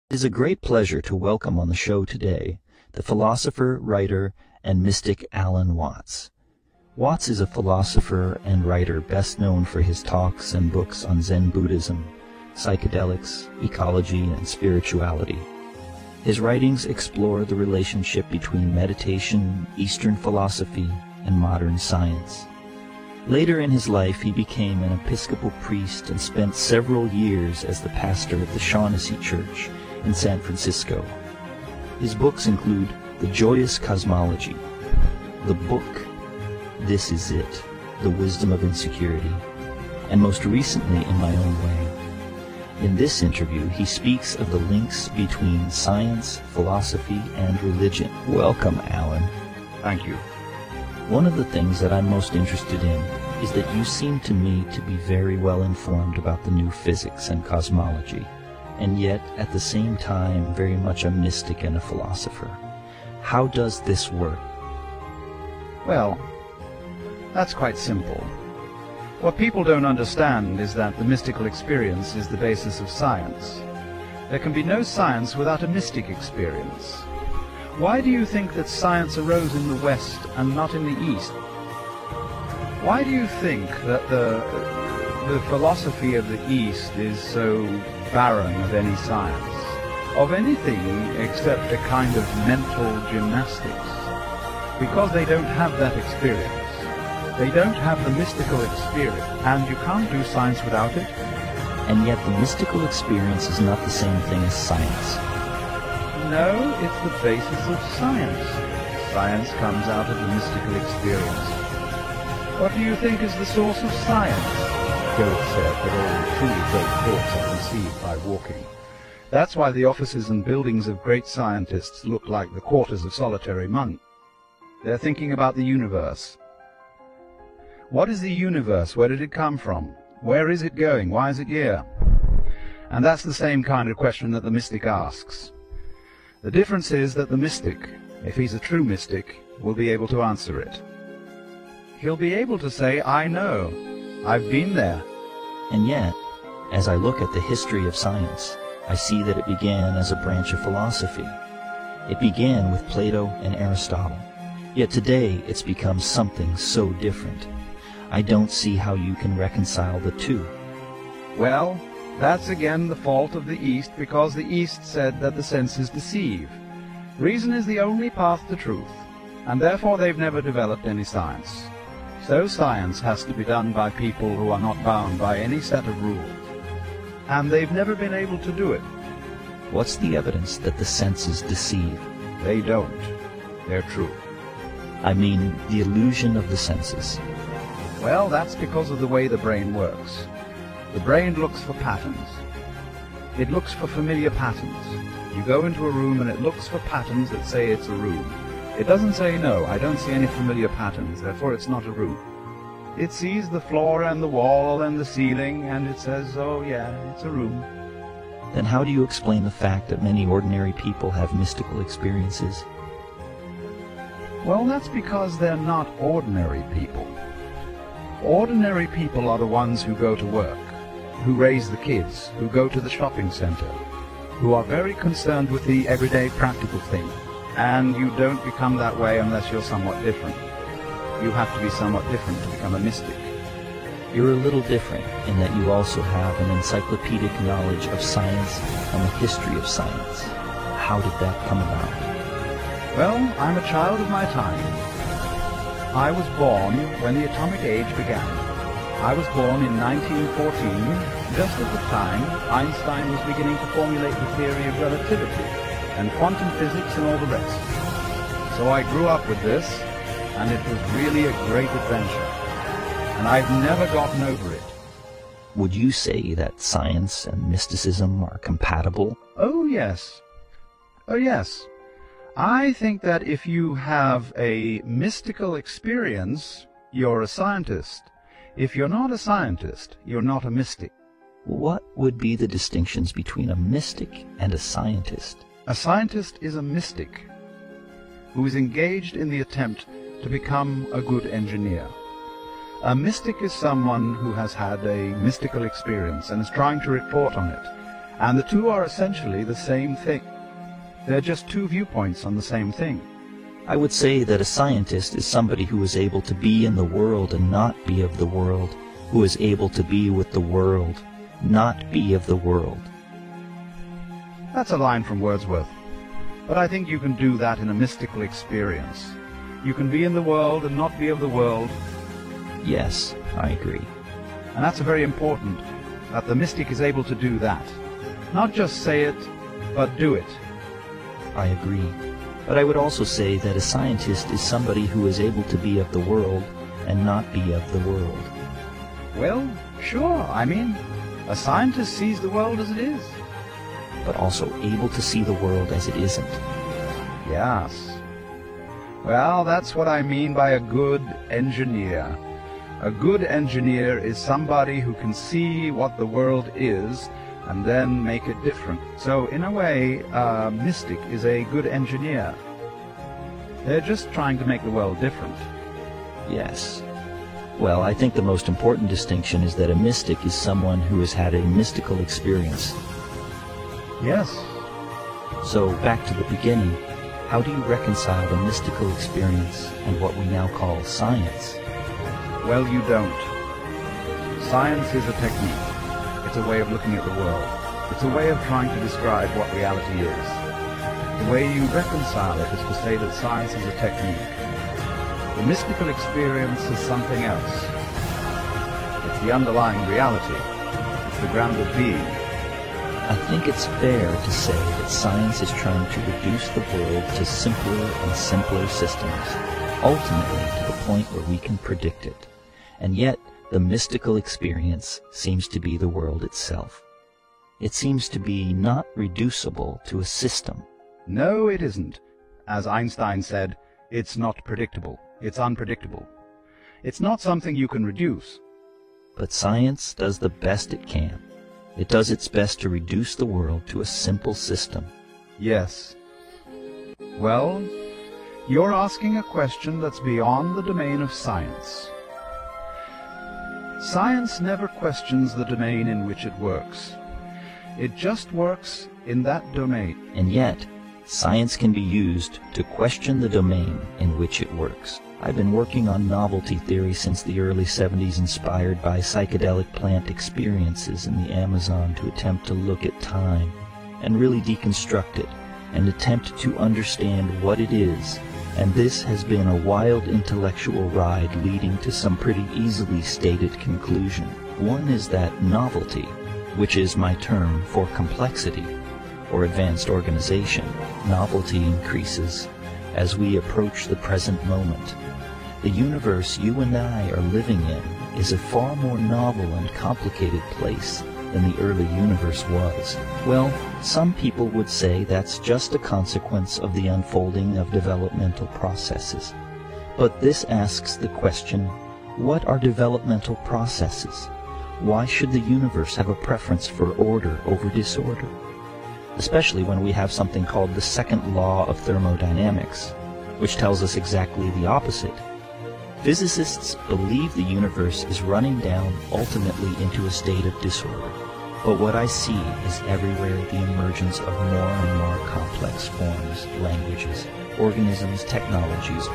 It is a great pleasure to welcome on the show today the philosopher, writer, and mystic Alan Watts. Watts is a philosopher and writer best known for his talks and books on Zen Buddhism, psychedelics, ecology, and spirituality. His writings explore the relationship between meditation, Eastern philosophy, and modern science. Later in his life, he became an Episcopal priest and spent several years as the pastor of the Shaughnessy Church in San Francisco. His books include The Joyous Cosmology, the book This Is It, The Wisdom of Insecurity, and most recently In My Own Way. In this interview, he speaks of the links between science, philosophy, and religion. Welcome, Alan. Thank you. One of the things that I'm most interested in is that you seem to me to be very well informed about the new physics and cosmology, and yet at the same time very much a mystic and a philosopher. How does this work? Well, that's quite simple. What people don't understand is that the mystical experience is the basis of science. There can be no science without a mystic experience. Why do you think that science arose in the West and not in the East? Why do you think that the philosophy of the East is so barren of any science, of anything except a kind of mental gymnastics? Because they don't have that experience. They don't have the mystical experience, and you can't do science without it. And yet the mystical experience is not the same thing as science. No, it's the basis of science. Science comes out of the mystical experience. What do you think is the source of science? Goethe said that all truly great thoughts are conceived by walking. That's why the offices and buildings of great scientists look like the quarters of solitary monks. They're thinking about the universe. What is the universe? Where did it come from? Where is it going? Why is it here? And that's the same kind of question that the mystic asks. The difference is that the mystic, if he's a true mystic, will be able to answer it. He'll be able to say, I know. I've been there. And yet, as I look at the history of science, I see that it began as a branch of philosophy. It began with Plato and Aristotle. Yet today it's become something so different. I don't see how you can reconcile the two. Well, that's again the fault of the East, because the East said that the senses deceive. Reason is the only path to truth, and therefore they've never developed any science. So science has to be done by people who are not bound by any set of rules. And they've never been able to do it. What's the evidence that the senses deceive? They don't. They're true. I mean, the illusion of the senses. Well, that's because of the way the brain works. The brain looks for patterns. It looks for familiar patterns. You go into a room and it looks for patterns that say it's a room. It doesn't say, no, I don't see any familiar patterns, therefore it's not a room. It sees the floor and the wall and the ceiling, and it says, oh yeah, it's a room. Then how do you explain the fact that many ordinary people have mystical experiences? Well, that's because they're not ordinary people. Ordinary people are the ones who go to work, who raise the kids, who go to the shopping center, who are very concerned with the everyday practical thing. And you don't become that way unless you're somewhat different. You have to be somewhat different to become a mystic. You're a little different in that you also have an encyclopedic knowledge of science and the history of science. How did that come about? Well, I'm a child of my time. I was born when the atomic age began. I was born in 1914, just at the time Einstein was beginning to formulate the theory of relativity and quantum physics and all the rest. So I grew up with this, and it was really a great adventure. And I've never gotten over it. Would you say that science and mysticism are compatible? Oh, yes. Oh, yes. I think that if you have a mystical experience, you're a scientist. If you're not a scientist, you're not a mystic. What would be the distinctions between a mystic and a scientist? A scientist is a mystic who is engaged in the attempt to become a good engineer. A mystic is someone who has had a mystical experience and is trying to report on it. And the two are essentially the same thing. They're just two viewpoints on the same thing. I would say that a scientist is somebody who is able to be in the world and not be of the world, who is able to be with the world, not be of the world. That's a line from Wordsworth. But I think you can do that in a mystical experience. You can be in the world and not be of the world. Yes, I agree. And that's very important, that the mystic is able to do that. Not just say it, but do it. I agree. But I would also say that a scientist is somebody who is able to be of the world and not be of the world. Well, sure. I mean, a scientist sees the world as it is. But also able to see the world as it isn't. Yes. Well, that's what I mean by a good engineer. A good engineer is somebody who can see what the world is and then make it different. So, in a way, a mystic is a good engineer. They're just trying to make the world different. Yes. Well, I think the most important distinction is that a mystic is someone who has had a mystical experience. Yes. So, back to the beginning, how do you reconcile the mystical experience and what we now call science? Well, you don't. Science is a technique. It's a way of looking at the world. It's a way of trying to describe what reality is. The way you reconcile it is to say that science is a technique. The mystical experience is something else. It's the underlying reality. It's the ground of being. I think it's fair to say that science is trying to reduce the world to simpler and simpler systems, ultimately to the point where we can predict it. And yet, the mystical experience seems to be the world itself. It seems to be not reducible to a system. No, it isn't. As Einstein said, it's not predictable. It's unpredictable. It's not something you can reduce. But science does the best it can. It does its best to reduce the world to a simple system. Yes. Well, you're asking a question that's beyond the domain of science. Science never questions the domain in which it works. It just works in that domain. And yet, science can be used to question the domain in which it works. I've been working on novelty theory since the early 70s, inspired by psychedelic plant experiences in the Amazon, to attempt to look at time and really deconstruct it and attempt to understand what it is. And this has been a wild intellectual ride leading to some pretty easily stated conclusion. One is that novelty, which is my term for complexity or advanced organization, novelty increases as we approach the present moment. The universe you and I are living in is a far more novel and complicated place than the early universe was. Well, some people would say that's just a consequence of the unfolding of developmental processes. But this asks the question, what are developmental processes? Why should the universe have a preference for order over disorder? Especially when we have something called the second law of thermodynamics, which tells us exactly the opposite. Physicists believe the universe is running down ultimately into a state of disorder. But what I see is everywhere the emergence of more and more complex forms, languages, organisms, technologies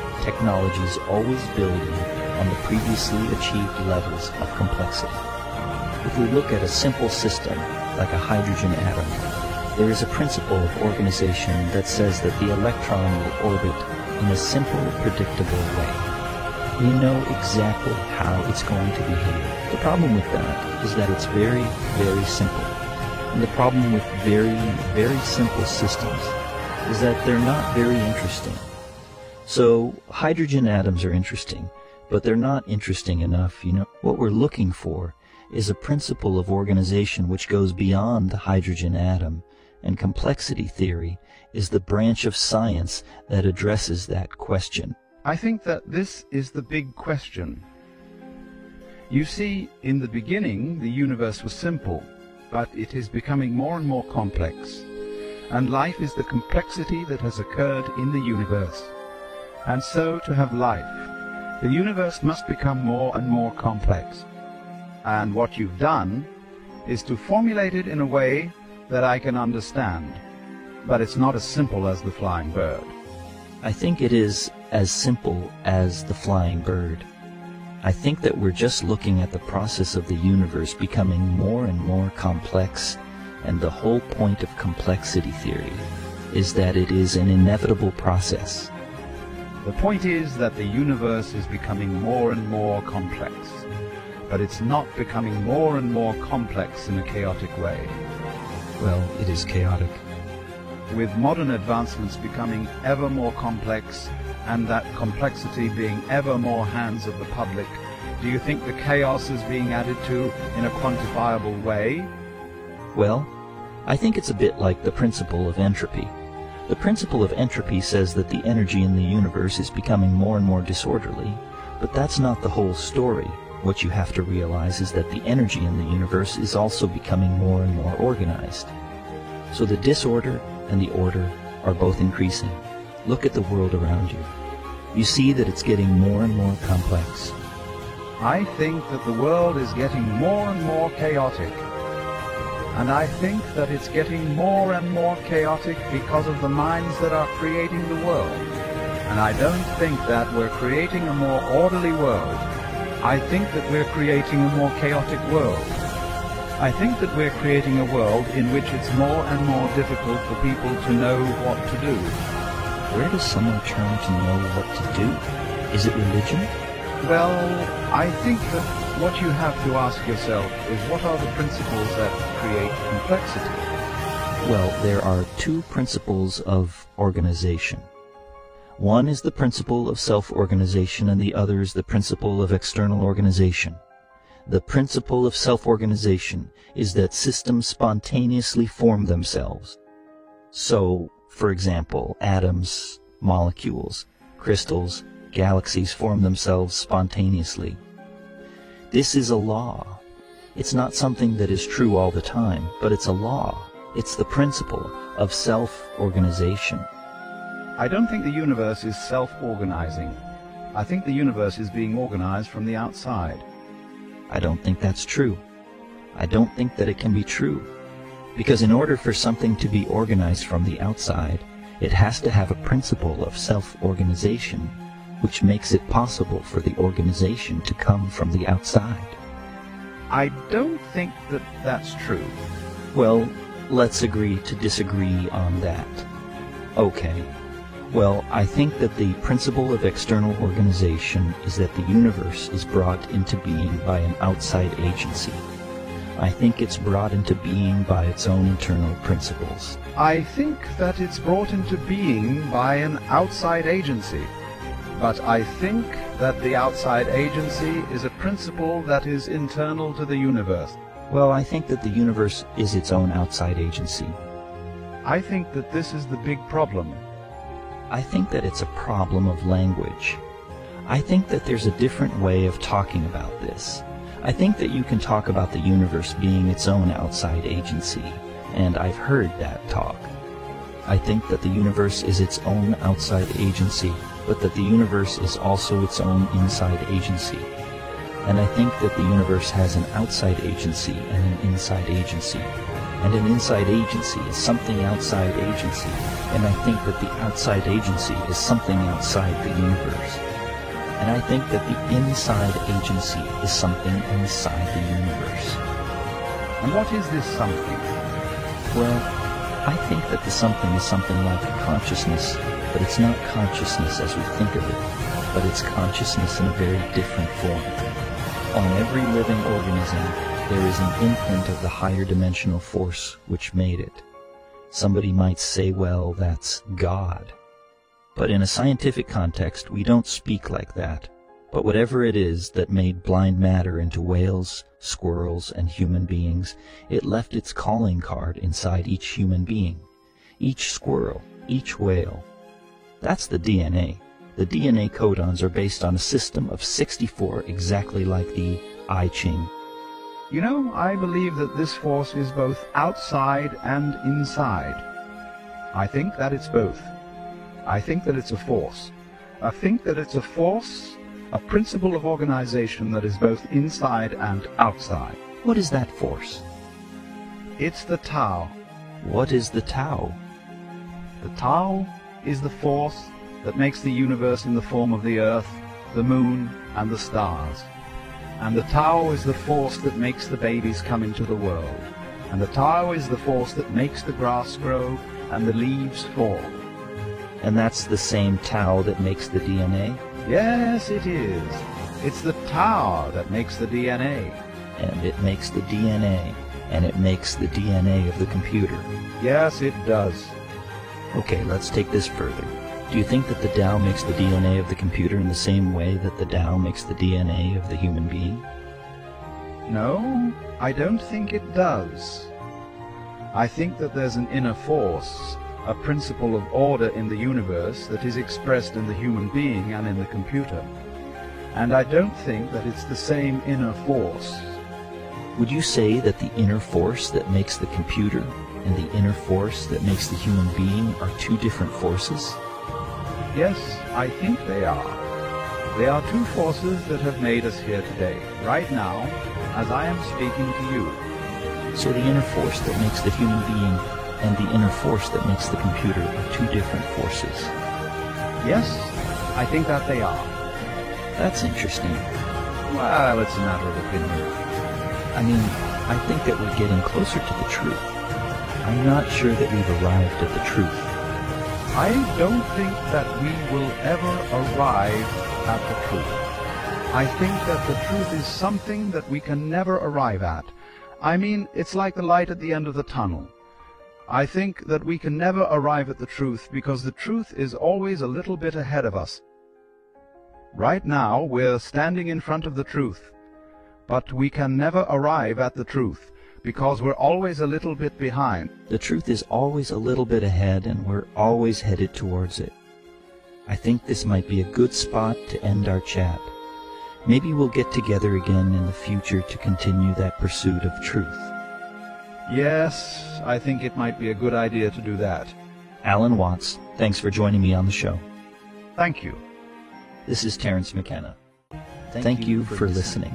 always building on the previously achieved levels of complexity. If we look at a simple system like a hydrogen atom, there is a principle of organization that says that the electron will orbit in a simple, predictable way. We know exactly how it's going to behave. The problem with that is that it's very, very simple. And the problem with very, very simple systems is that they're not very interesting. So hydrogen atoms are interesting, but they're not interesting enough. What we're looking for is a principle of organization which goes beyond the hydrogen atom, and complexity theory is the branch of science that addresses that question. I think that this is the big question. You see, in the beginning, the universe was simple, but it is becoming more and more complex. And life is the complexity that has occurred in the universe. And so, to have life, the universe must become more and more complex. And what you've done is to formulate it in a way that I can understand, but it's not as simple as the flying bird. I think it is as simple as the flying bird. I think that we're just looking at the process of the universe becoming more and more complex, and the whole point of complexity theory is that it is an inevitable process. The point is that the universe is becoming more and more complex, but it's not becoming more and more complex in a chaotic way. Well, it is chaotic. With modern advancements becoming ever more complex, and that complexity being ever more hands of the public, do you think the chaos is being added to in a quantifiable way? Well, I think it's a bit like the principle of entropy. The principle of entropy says that the energy in the universe is becoming more and more disorderly, but that's not the whole story. What you have to realize is that the energy in the universe is also becoming more and more organized. So the disorder and the order are both increasing. Look at the world around you. You see that it's getting more and more complex. I think that the world is getting more and more chaotic. And I think that it's getting more and more chaotic because of the minds that are creating the world. And I don't think that we're creating a more orderly world. I think that we're creating a more chaotic world. I think that we're creating a world in which it's more and more difficult for people to know what to do. Where does someone turn to know what to do? Is it religion? Well, I think that what you have to ask yourself is what are the principles that create complexity? Well, there are two principles of organization. One is the principle of self-organization and the other is the principle of external organization. The principle of self-organization is that systems spontaneously form themselves. So, for example, atoms, molecules, crystals, galaxies form themselves spontaneously. This is a law. It's not something that is true all the time, but it's a law. It's the principle of self-organization. I don't think the universe is self-organizing. I think the universe is being organized from the outside. I don't think that's true. I don't think that it can be true. Because in order for something to be organized from the outside, it has to have a principle of self-organization, which makes it possible for the organization to come from the outside. I don't think that that's true. Well, let's agree to disagree on that. Okay. Well, I think that the principle of external organization is that the universe is brought into being by an outside agency. I think it's brought into being by its own internal principles. I think that it's brought into being by an outside agency. But I think that the outside agency is a principle that is internal to the universe. Well, I think that the universe is its own outside agency. I think that this is the big problem. I think that it's a problem of language. I think that there's a different way of talking about this. I think that you can talk about the universe being its own outside agency, and I've heard that talk. I think that the universe is its own outside agency, but that the universe is also its own inside agency. And I think that the universe has an outside agency and an inside agency. And an inside agency is something outside agency, and I think that the outside agency is something outside the universe. And I think that the inside agency is something inside the universe. And what is this something? Well, I think that the something is something like consciousness, but it's not consciousness as we think of it, but it's consciousness in a very different form. On every living organism, there is an imprint of the higher dimensional force which made it. Somebody might say, well, that's God. But in a scientific context, we don't speak like that. But whatever it is that made blind matter into whales, squirrels, and human beings, it left its calling card inside each human being, each squirrel, each whale. That's the DNA. The DNA codons are based on a system of 64 exactly like the I Ching. You know, I believe that this force is both outside and inside. I think that it's both. I think that it's a force. I think that it's a force, a principle of organization that is both inside and outside. What is that force? It's the Tao. What is the Tao? The Tao is the force that makes the universe in the form of the earth, the moon, and the stars. And the Tao is the force that makes the babies come into the world. And the Tao is the force that makes the grass grow and the leaves fall. And that's the same Tao that makes the DNA? Yes, it is. It's the Tao that makes the DNA. And it makes the DNA, and it makes the DNA of the computer. Yes, it does. Okay, let's take this further. Do you think that the Tao makes the DNA of the computer in the same way that the Tao makes the DNA of the human being? No, I don't think it does. I think that there's an inner force, a principle of order in the universe that is expressed in the human being and in the computer. And I don't think that it's the same inner force. Would you say that the inner force that makes the computer and the inner force that makes the human being are two different forces? Yes, I think they are. They are two forces that have made us here today, right now, as I am speaking to you. So the inner force that makes the human being and the inner force that makes the computer are two different forces? Yes, I think that they are. That's interesting. Well, it's a matter of opinion. I mean, I think that we're getting closer to the truth. I'm not sure that we've arrived at the truth. I don't think that we will ever arrive at the truth. I think that the truth is something that we can never arrive at. I mean, it's like the light at the end of the tunnel. I think that we can never arrive at the truth because the truth is always a little bit ahead of us. Right now, we're standing in front of the truth, but we can never arrive at the truth because we're always a little bit behind. The truth is always a little bit ahead, and we're always headed towards it. I think this might be a good spot to end our chat. Maybe we'll get together again in the future to continue that pursuit of truth. Yes, I think it might be a good idea to do that. Alan Watts, thanks for joining me on the show. Thank you. This is Terence McKenna. Thank you for listening.